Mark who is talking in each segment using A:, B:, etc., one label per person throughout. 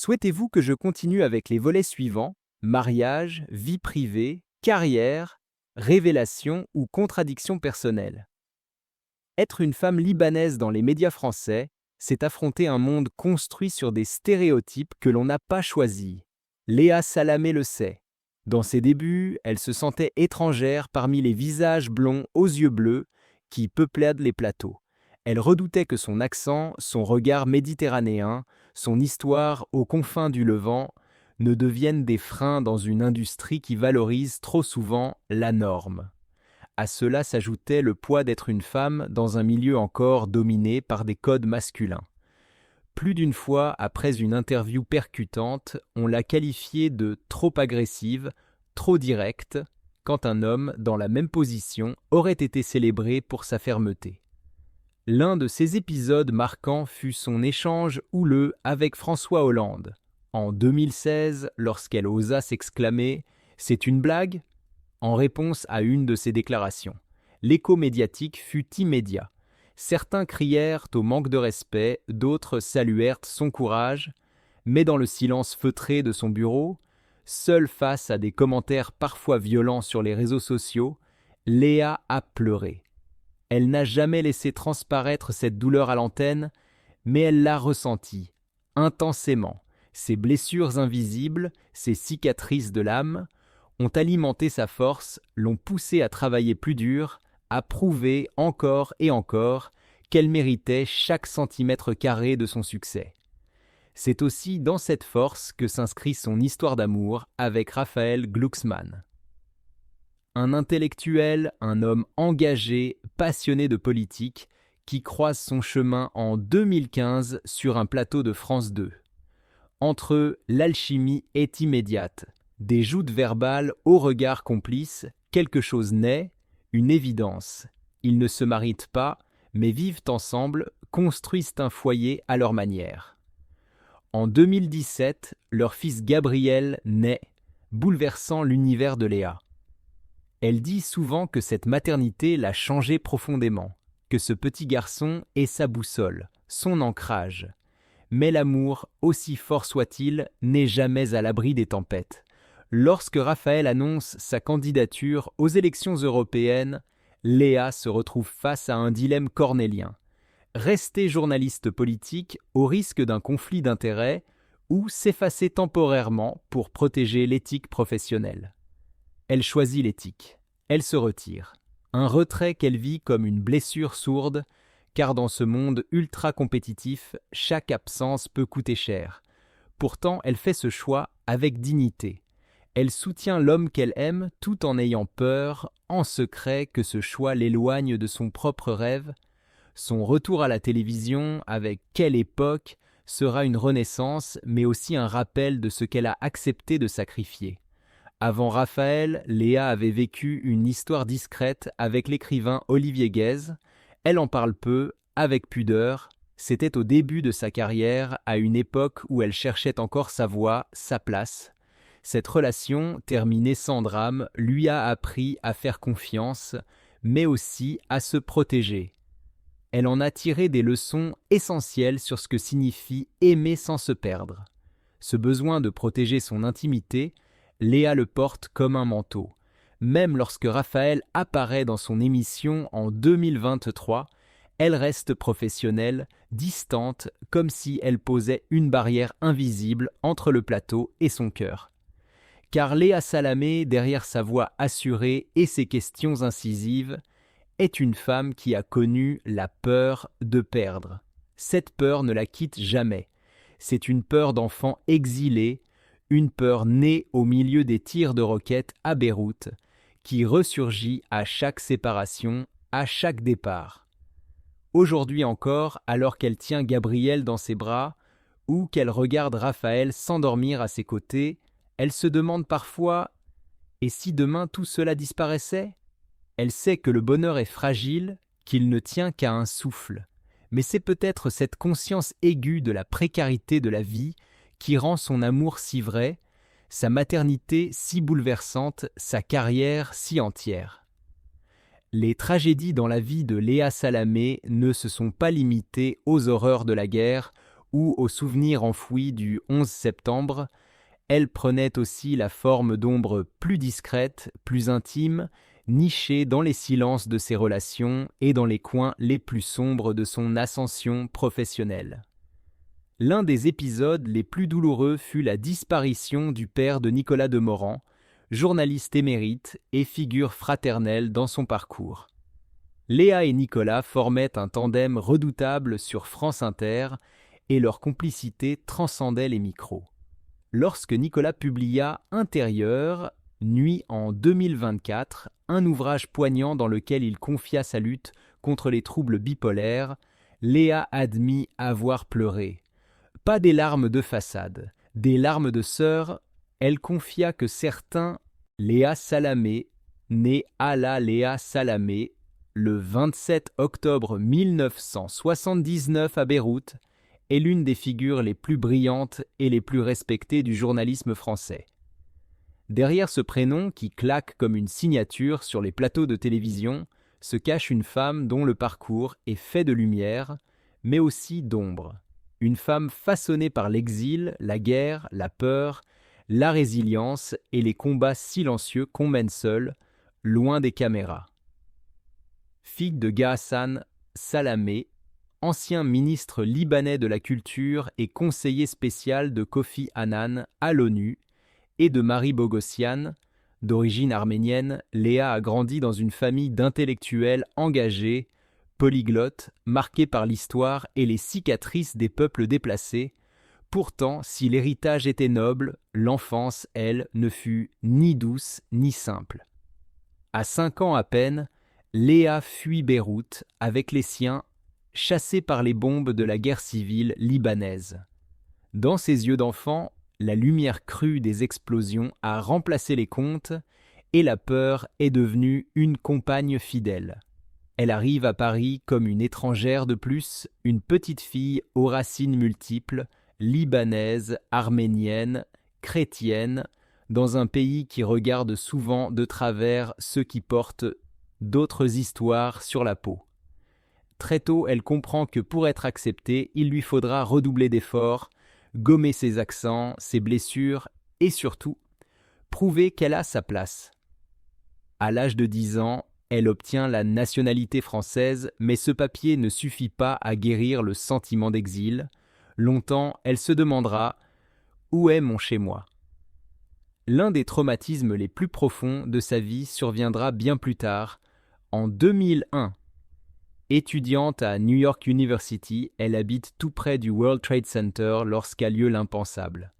A: Souhaitez-vous que je continue avec les volets suivants: mariage, vie privée, carrière, révélation ou contradiction personnelle? Être une femme libanaise dans les médias français, c'est affronter un monde construit sur des stéréotypes que l'on n'a pas choisis. Léa Salamé le sait. Dans ses débuts, elle se sentait étrangère parmi les visages blonds aux yeux bleus qui peuplaient les plateaux. Elle redoutait que son accent, son regard méditerranéen, son histoire aux confins du Levant ne deviennent des freins dans une industrie qui valorise trop souvent la norme. À cela s'ajoutait le poids d'être une femme dans un milieu encore dominé par des codes masculins. Plus d'une fois, après une interview percutante, on l'a qualifiée de trop agressive, trop directe, quand un homme, dans la même position, aurait été célébré pour sa fermeté. L'un de ces épisodes marquants fut son échange houleux avec François Hollande. En 2016, lorsqu'elle osa s'exclamer « C'est une blague ?» en réponse à une de ses déclarations. L'écho médiatique fut immédiat. Certains crièrent au manque de respect, d'autres saluèrent son courage, mais dans le silence feutré de son bureau, seule face à des commentaires parfois violents sur les réseaux sociaux, Léa a pleuré. Elle n'a jamais laissé transparaître cette douleur à l'antenne, mais elle l'a ressentie, intensément. Ses blessures invisibles, ses cicatrices de l'âme, ont alimenté sa force, l'ont poussée à travailler plus dur, à prouver encore et encore qu'elle méritait chaque centimètre carré de son succès. C'est aussi dans cette force que s'inscrit son histoire d'amour avec Raphaël Glucksmann. Un intellectuel, un homme engagé, passionné de politique, qui croise son chemin en 2015 sur un plateau de France 2. Entre eux, l'alchimie est immédiate. Des joutes verbales au regard complice, quelque chose naît, une évidence. Ils ne se marient pas, mais vivent ensemble, construisent un foyer à leur manière. En 2017, leur fils Gabriel naît, bouleversant l'univers de Léa. Elle dit souvent que cette maternité l'a changé profondément, que ce petit garçon est sa boussole, son ancrage. Mais l'amour, aussi fort soit-il, n'est jamais à l'abri des tempêtes. Lorsque Raphaël annonce sa candidature aux élections européennes, Léa se retrouve face à un dilemme cornélien. Rester journaliste politique au risque d'un conflit d'intérêts ou s'effacer temporairement pour protéger l'éthique professionnelle. Elle choisit l'éthique. Elle se retire. Un retrait qu'elle vit comme une blessure sourde, car dans ce monde ultra compétitif, chaque absence peut coûter cher. Pourtant, elle fait ce choix avec dignité. Elle soutient l'homme qu'elle aime tout en ayant peur, en secret, que ce choix l'éloigne de son propre rêve. Son retour à la télévision, avec Quelle époque, sera une renaissance, mais aussi un rappel de ce qu'elle a accepté de sacrifier. Avant Raphaël, Léa avait vécu une histoire discrète avec l'écrivain Olivier Guèze. Elle en parle peu, avec pudeur. C'était au début de sa carrière, à une époque où elle cherchait encore sa voix, sa place. Cette relation, terminée sans drame, lui a appris à faire confiance, mais aussi à se protéger. Elle en a tiré des leçons essentielles sur ce que signifie aimer sans se perdre. Ce besoin de protéger son intimité, Léa le porte comme un manteau. Même lorsque Raphaël apparaît dans son émission en 2023, elle reste professionnelle, distante, comme si elle posait une barrière invisible entre le plateau et son cœur. Car Léa Salamé, derrière sa voix assurée et ses questions incisives, est une femme qui a connu la peur de perdre. Cette peur ne la quitte jamais. C'est une peur d'enfant exilé, une peur née au milieu des tirs de roquettes à Beyrouth, qui ressurgit à chaque séparation, à chaque départ. Aujourd'hui encore, alors qu'elle tient Gabriel dans ses bras, ou qu'elle regarde Raphaël s'endormir à ses côtés, elle se demande parfois « Et si demain tout cela disparaissait ?» Elle sait que le bonheur est fragile, qu'il ne tient qu'à un souffle. Mais c'est peut-être cette conscience aiguë de la précarité de la vie qui rend son amour si vrai, sa maternité si bouleversante, sa carrière si entière. Les tragédies dans la vie de Léa Salamé ne se sont pas limitées aux horreurs de la guerre ou au souvenir enfoui du 11 septembre, elle prenait aussi la forme d'ombres plus discrètes, plus intimes, nichées dans les silences de ses relations et dans les coins les plus sombres de son ascension professionnelle. L'un des épisodes les plus douloureux fut la disparition du père de Nicolas Demorand, journaliste émérite et figure fraternelle dans son parcours. Léa et Nicolas formaient un tandem redoutable sur France Inter et leur complicité transcendait les micros. Lorsque Nicolas publia Intérieur, Nuit en 2024, un ouvrage poignant dans lequel il confia sa lutte contre les troubles bipolaires, Léa admit avoir pleuré. Pas des larmes de façade, des larmes de sœur, elle confia que certains Léa Salamé, née Ala Léa Salamé, le 27 octobre 1979 à Beyrouth, est l'une des figures les plus brillantes et les plus respectées du journalisme français. Derrière ce prénom qui claque comme une signature sur les plateaux de télévision, se cache une femme dont le parcours est fait de lumière, mais aussi d'ombre. Une femme façonnée par l'exil, la guerre, la peur, la résilience et les combats silencieux qu'on mène seul, loin des caméras. Fille de Ghassan Salamé, ancien ministre libanais de la Culture et conseiller spécial de Kofi Annan à l'ONU, et de Marie Bogossian, d'origine arménienne, Léa a grandi dans une famille d'intellectuels engagés, polyglottes, marqués par l'histoire et les cicatrices des peuples déplacés. Pourtant, si l'héritage était noble, l'enfance, elle, ne fut ni douce ni simple. À 5 ans à peine, Léa fuit Beyrouth avec les siens, chassée par les bombes de la guerre civile libanaise. Dans ses yeux d'enfant, la lumière crue des explosions a remplacé les contes et la peur est devenue une compagne fidèle. Elle arrive à Paris comme une étrangère de plus, une petite fille aux racines multiples, libanaise, arménienne, chrétienne, dans un pays qui regarde souvent de travers ceux qui portent d'autres histoires sur la peau. Très tôt, elle comprend que pour être acceptée, il lui faudra redoubler d'efforts, gommer ses accents, ses blessures et surtout, prouver qu'elle a sa place. À l'âge de 10 ans, elle obtient la nationalité française, mais ce papier ne suffit pas à guérir le sentiment d'exil. Longtemps, elle se demandera « Où est mon chez-moi » L'un des traumatismes les plus profonds de sa vie surviendra bien plus tard, en 2001. Étudiante à New York University, elle habite tout près du World Trade Center lorsqu'a lieu l'impensable.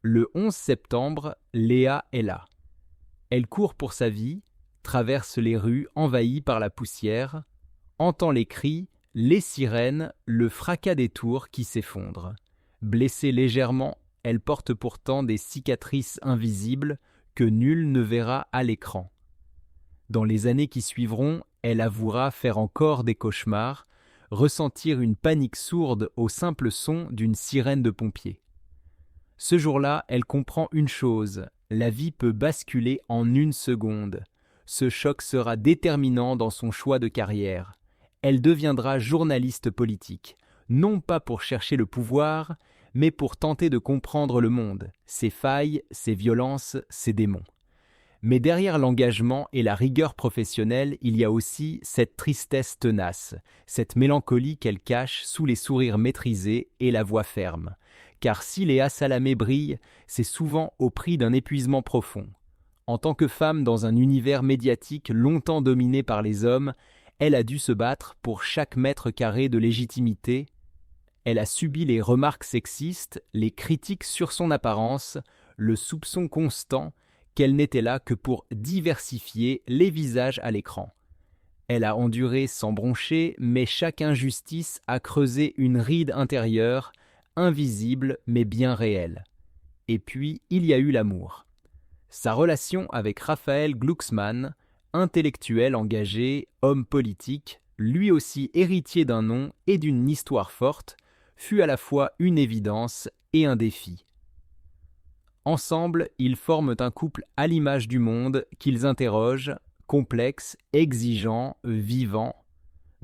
A: Le 11 septembre, Léa est là. Elle court pour sa vie, traverse les rues envahies par la poussière, entend les cris, les sirènes, le fracas des tours qui s'effondrent. Blessée légèrement, elle porte pourtant des cicatrices invisibles que nul ne verra à l'écran. Dans les années qui suivront, elle avouera faire encore des cauchemars, ressentir une panique sourde au simple son d'une sirène de pompiers. Ce jour-là, elle comprend une chose, la vie peut basculer en une seconde. Ce choc sera déterminant dans son choix de carrière. Elle deviendra journaliste politique, non pas pour chercher le pouvoir, mais pour tenter de comprendre le monde, ses failles, ses violences, ses démons. Mais derrière l'engagement et la rigueur professionnelle, il y a aussi cette tristesse tenace, cette mélancolie qu'elle cache sous les sourires maîtrisés et la voix ferme. Car si Léa Salamé brille, c'est souvent au prix d'un épuisement profond. En tant que femme dans un univers médiatique longtemps dominé par les hommes, elle a dû se battre pour chaque mètre carré de légitimité. Elle a subi les remarques sexistes, les critiques sur son apparence, le soupçon constant qu'elle n'était là que pour diversifier les visages à l'écran. Elle a enduré sans broncher, mais chaque injustice a creusé une ride intérieure, invisible mais bien réelle. Et puis, il y a eu l'amour. Sa relation avec Raphaël Glucksmann, intellectuel engagé, homme politique, lui aussi héritier d'un nom et d'une histoire forte, fut à la fois une évidence et un défi. Ensemble, ils forment un couple à l'image du monde qu'ils interrogent, complexe, exigeant, vivant.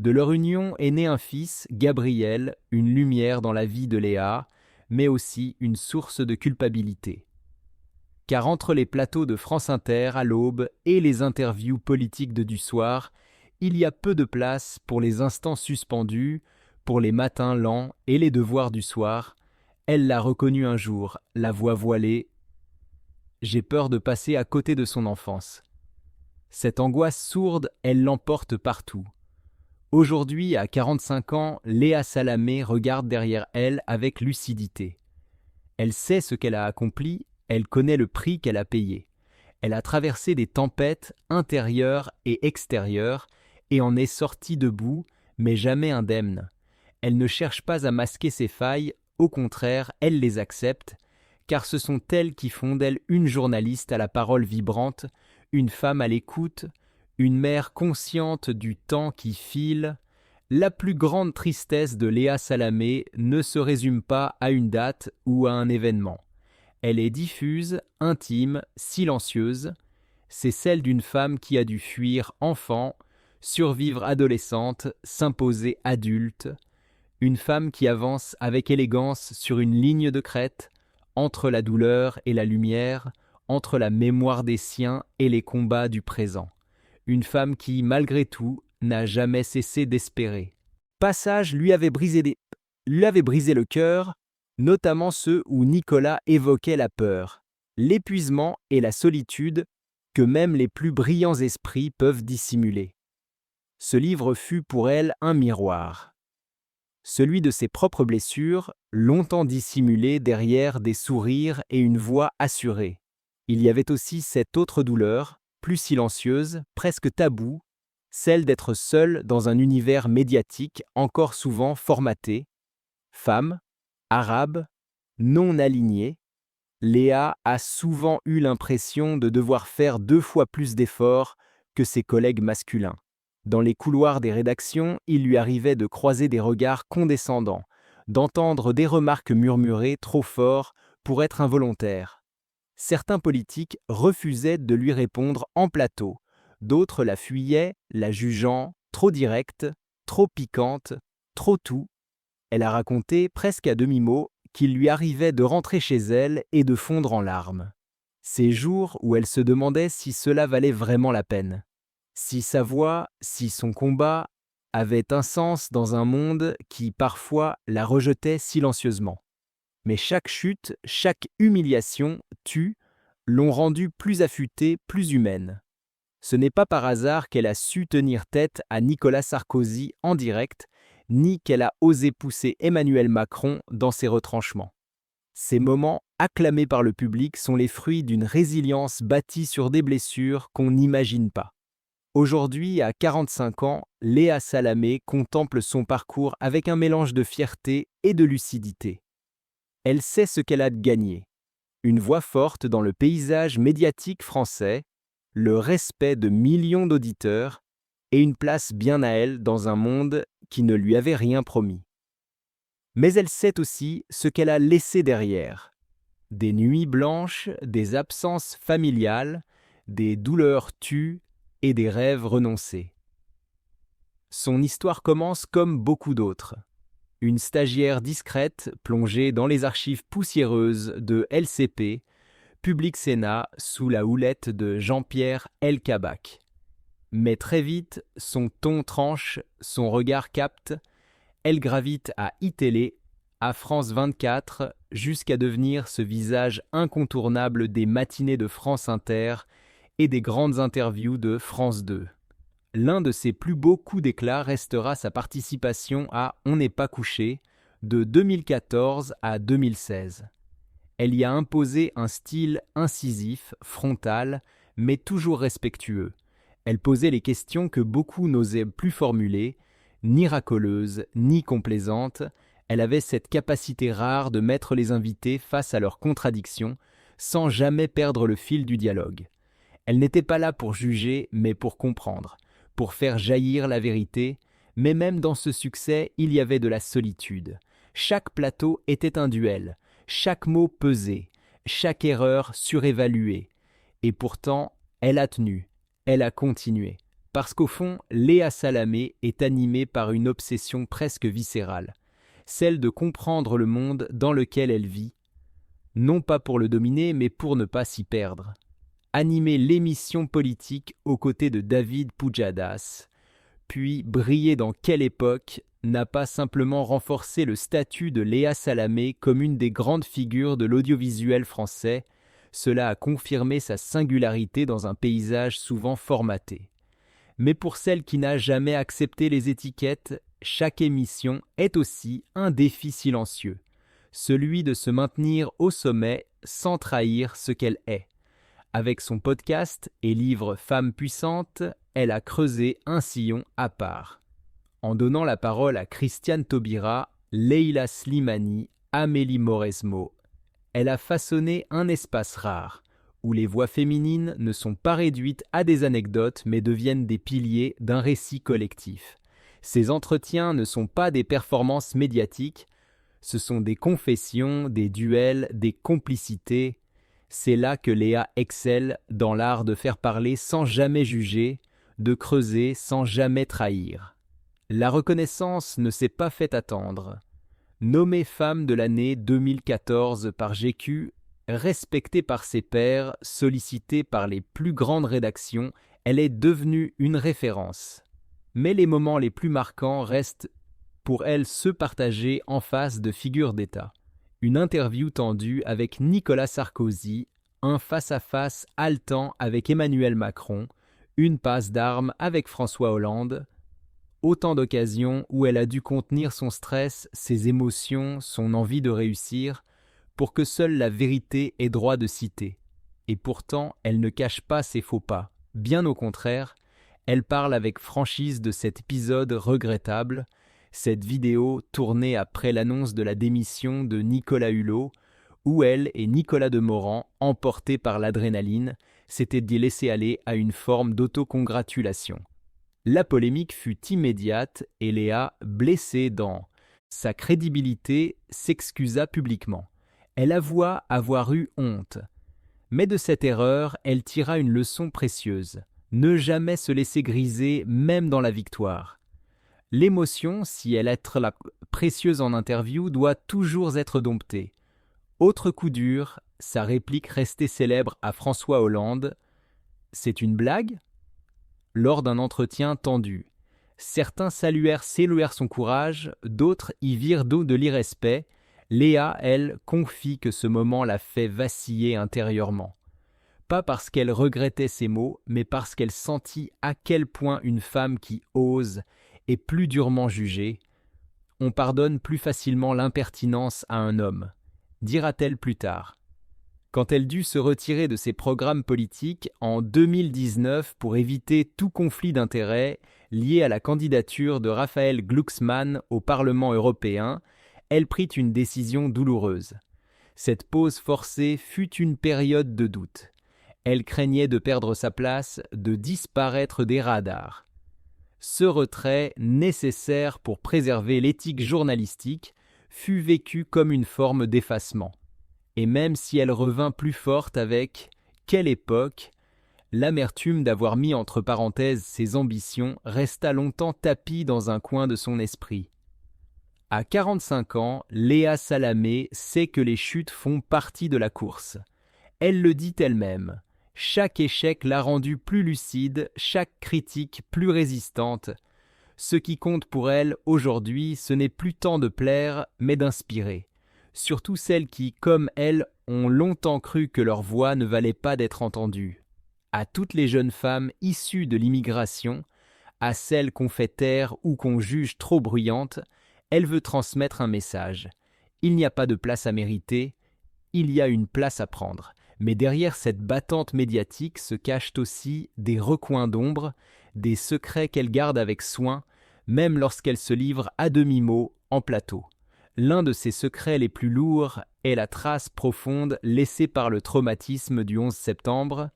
A: De leur union est né un fils, Gabriel, une lumière dans la vie de Léa, mais aussi une source de culpabilité. Car entre les plateaux de France Inter à l'aube et les interviews politiques du soir, il y a peu de place pour les instants suspendus, pour les matins lents et les devoirs du soir. Elle l'a reconnu un jour, la voix voilée. J'ai peur de passer à côté de son enfance. Cette angoisse sourde, elle l'emporte partout. Aujourd'hui, à 45 ans, Léa Salamé regarde derrière elle avec lucidité. Elle sait ce qu'elle a accompli, elle connaît le prix qu'elle a payé. Elle a traversé des tempêtes intérieures et extérieures et en est sortie debout, mais jamais indemne. Elle ne cherche pas à masquer ses failles, au contraire, elle les accepte, car ce sont elles qui font d'elle une journaliste à la parole vibrante, une femme à l'écoute, une mère consciente du temps qui file. La plus grande tristesse de Léa Salamé ne se résume pas à une date ou à un événement. Elle est diffuse, intime, silencieuse. C'est celle d'une femme qui a dû fuir enfant, survivre adolescente, s'imposer adulte. Une femme qui avance avec élégance sur une ligne de crête, entre la douleur et la lumière, entre la mémoire des siens et les combats du présent. Une femme qui, malgré tout, n'a jamais cessé d'espérer. Passage lui avait brisé le cœur, notamment ceux où Nicolas évoquait la peur, l'épuisement et la solitude que même les plus brillants esprits peuvent dissimuler. Ce livre fut pour elle un miroir. Celui de ses propres blessures, longtemps dissimulées derrière des sourires et une voix assurée. Il y avait aussi cette autre douleur, plus silencieuse, presque taboue, celle d'être seule dans un univers médiatique encore souvent formaté. Femme, arabe, non alignée, Léa a souvent eu l'impression de devoir faire 2 fois plus d'efforts que ses collègues masculins. Dans les couloirs des rédactions, il lui arrivait de croiser des regards condescendants, d'entendre des remarques murmurées trop fort pour être involontaires. Certains politiques refusaient de lui répondre en plateau, d'autres la fuyaient, la jugeant trop directe, trop piquante, trop tout. Elle a raconté, presque à demi-mot, qu'il lui arrivait de rentrer chez elle et de fondre en larmes. Ces jours où elle se demandait si cela valait vraiment la peine. Si sa voix, si son combat avaient un sens dans un monde qui, parfois, la rejetait silencieusement. Mais chaque chute, chaque humiliation tue, l'ont rendue plus affûtée, plus humaine. Ce n'est pas par hasard qu'elle a su tenir tête à Nicolas Sarkozy en direct, ni qu'elle a osé pousser Emmanuel Macron dans ses retranchements. Ces moments, acclamés par le public, sont les fruits d'une résilience bâtie sur des blessures qu'on n'imagine pas. Aujourd'hui, à 45 ans, Léa Salamé contemple son parcours avec un mélange de fierté et de lucidité. Elle sait ce qu'elle a de gagné. Une voix forte dans le paysage médiatique français, le respect de millions d'auditeurs et une place bien à elle dans un monde qui ne lui avait rien promis. Mais elle sait aussi ce qu'elle a laissé derrière. Des nuits blanches, des absences familiales, des douleurs tues et des rêves renoncés. Son histoire commence comme beaucoup d'autres. Une stagiaire discrète plongée dans les archives poussiéreuses de LCP, Public Sénat sous la houlette de Jean-Pierre Elkabbach. Mais très vite, son ton tranche, son regard capte, elle gravite à iTélé, à France 24, jusqu'à devenir ce visage incontournable des matinées de France Inter et des grandes interviews de France 2. L'un de ses plus beaux coups d'éclat restera sa participation à On n'est pas couché, de 2014 à 2016. Elle y a imposé un style incisif, frontal, mais toujours respectueux. Elle posait les questions que beaucoup n'osaient plus formuler, ni racoleuses, ni complaisantes. Elle avait cette capacité rare de mettre les invités face à leurs contradictions, sans jamais perdre le fil du dialogue. Elle n'était pas là pour juger, mais pour comprendre, pour faire jaillir la vérité, mais même dans ce succès, il y avait de la solitude. Chaque plateau était un duel, chaque mot pesé, chaque erreur surévaluée. Et pourtant, elle a tenu, elle a continué. Parce qu'au fond, Léa Salamé est animée par une obsession presque viscérale, celle de comprendre le monde dans lequel elle vit, non pas pour le dominer, mais pour ne pas s'y perdre. Animer l'émission politique aux côtés de David Pujadas, puis briller dans quelle époque n'a pas simplement renforcé le statut de Léa Salamé comme une des grandes figures de l'audiovisuel français, cela a confirmé sa singularité dans un paysage souvent formaté. Mais pour celle qui n'a jamais accepté les étiquettes, chaque émission est aussi un défi silencieux, celui de se maintenir au sommet sans trahir ce qu'elle est. Avec son podcast et livre Femmes puissantes, elle a creusé un sillon à part. En donnant la parole à Christiane Taubira, Leila Slimani, Amélie Mauresmo, elle a façonné un espace rare, où les voix féminines ne sont pas réduites à des anecdotes mais deviennent des piliers d'un récit collectif. Ces entretiens ne sont pas des performances médiatiques, ce sont des confessions, des duels, des complicités. C'est là que Léa excelle dans l'art de faire parler sans jamais juger, de creuser sans jamais trahir. La reconnaissance ne s'est pas fait attendre. Nommée femme de l'année 2014 par GQ, respectée par ses pairs, sollicitée par les plus grandes rédactions, elle est devenue une référence. Mais les moments les plus marquants restent pour elle ceux partagés en face de figures d'État. Une interview tendue avec Nicolas Sarkozy, un face-à-face haletant avec Emmanuel Macron, une passe d'armes avec François Hollande. Autant d'occasions où elle a dû contenir son stress, ses émotions, son envie de réussir, pour que seule la vérité ait droit de citer. Et pourtant, elle ne cache pas ses faux pas. Bien au contraire, elle parle avec franchise de cet épisode regrettable, cette vidéo tournée après l'annonce de la démission de Nicolas Hulot, où elle et Nicolas Demorand, emportés par l'adrénaline, s'étaient laissés aller à une forme d'autocongratulation. La polémique fut immédiate et Léa, blessée dans sa crédibilité, s'excusa publiquement. Elle avoua avoir eu honte. Mais de cette erreur, elle tira une leçon précieuse. Ne jamais se laisser griser, même dans la victoire. L'émotion, si elle est précieuse en interview, doit toujours être domptée. Autre coup dur, sa réplique restée célèbre à François Hollande. « C'est une blague ?» Lors d'un entretien tendu. Certains saluèrent son courage, d'autres y virent d'eau de l'irrespect. Léa, elle, confie que ce moment l'a fait vaciller intérieurement. Pas parce qu'elle regrettait ses mots, mais parce qu'elle sentit à quel point une femme qui ose est plus durement jugée. On pardonne plus facilement l'impertinence à un homme, dira-t-elle plus tard. Quand elle dut se retirer de ses programmes politiques en 2019 pour éviter tout conflit d'intérêts lié à la candidature de Raphaël Glucksmann au Parlement européen, elle prit une décision douloureuse. Cette pause forcée fut une période de doute. Elle craignait de perdre sa place, de disparaître des radars. Ce retrait, nécessaire pour préserver l'éthique journalistique, fut vécu comme une forme d'effacement. Et même si elle revint plus forte avec « Quelle époque !», l'amertume d'avoir mis entre parenthèses ses ambitions resta longtemps tapie dans un coin de son esprit. À 45 ans, Léa Salamé sait que les chutes font partie de la course. Elle le dit elle-même. Chaque échec l'a rendue plus lucide, chaque critique plus résistante. Ce qui compte pour elle aujourd'hui, ce n'est plus tant de plaire, mais d'inspirer. Surtout celles qui, comme elle, ont longtemps cru que leur voix ne valait pas d'être entendue. À toutes les jeunes femmes issues de l'immigration, à celles qu'on fait taire ou qu'on juge trop bruyantes, elle veut transmettre un message. Il n'y a pas de place à mériter, il y a une place à prendre. Mais derrière cette battante médiatique se cachent aussi des recoins d'ombre, des secrets qu'elle garde avec soin, même lorsqu'elle se livre à demi-mot en plateau. L'un de ses secrets les plus lourds est la trace profonde laissée par le traumatisme du 11 septembre.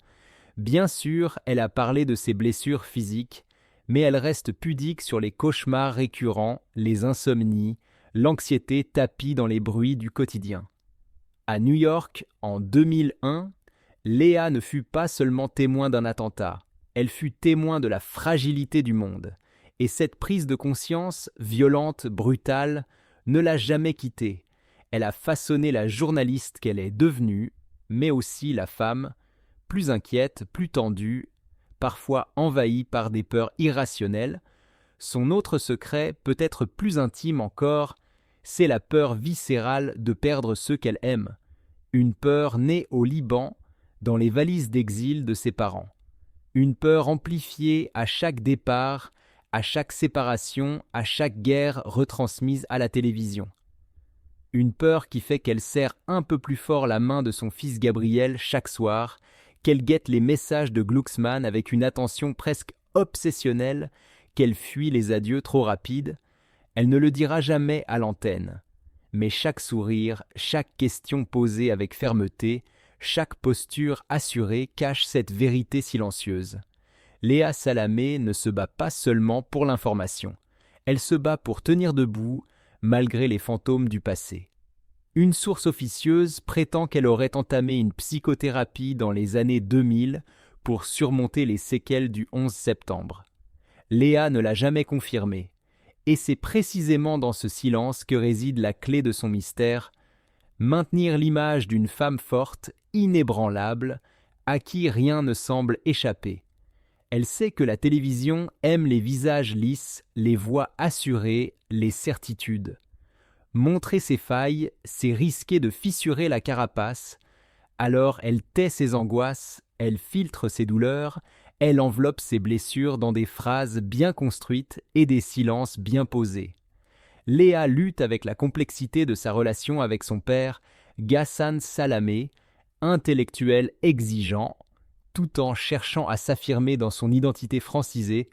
A: Bien sûr, elle a parlé de ses blessures physiques, mais elle reste pudique sur les cauchemars récurrents, les insomnies, l'anxiété tapie dans les bruits du quotidien. À New York, en 2001, Léa ne fut pas seulement témoin d'un attentat. Elle fut témoin de la fragilité du monde, et cette prise de conscience, violente, brutale, ne l'a jamais quittée. Elle a façonné la journaliste qu'elle est devenue, mais aussi la femme, plus inquiète, plus tendue, parfois envahie par des peurs irrationnelles. Son autre secret, peut-être plus intime encore, c'est la peur viscérale de perdre ceux qu'elle aime. Une peur née au Liban, dans les valises d'exil de ses parents. Une peur amplifiée à chaque départ, à chaque séparation, à chaque guerre retransmise à la télévision. Une peur qui fait qu'elle serre un peu plus fort la main de son fils Gabriel chaque soir, qu'elle guette les messages de Glucksmann avec une attention presque obsessionnelle, qu'elle fuit les adieux trop rapides. Elle ne le dira jamais à l'antenne. Mais chaque sourire, chaque question posée avec fermeté, chaque posture assurée cache cette vérité silencieuse. Léa Salamé ne se bat pas seulement pour l'information. Elle se bat pour tenir debout, malgré les fantômes du passé. Une source officieuse prétend qu'elle aurait entamé une psychothérapie dans les années 2000 pour surmonter les séquelles du 11 septembre. Léa ne l'a jamais confirmé. Et c'est précisément dans ce silence que réside la clé de son mystère, maintenir l'image d'une femme forte, inébranlable, à qui rien ne semble échapper. Elle sait que la télévision aime les visages lisses, les voix assurées, les certitudes. Montrer ses failles, c'est risquer de fissurer la carapace, alors elle tait ses angoisses, elle filtre ses douleurs, elle enveloppe ses blessures dans des phrases bien construites et des silences bien posés. Léa lutte avec la complexité de sa relation avec son père, Ghassan Salamé, intellectuel exigeant, tout en cherchant à s'affirmer dans son identité francisée,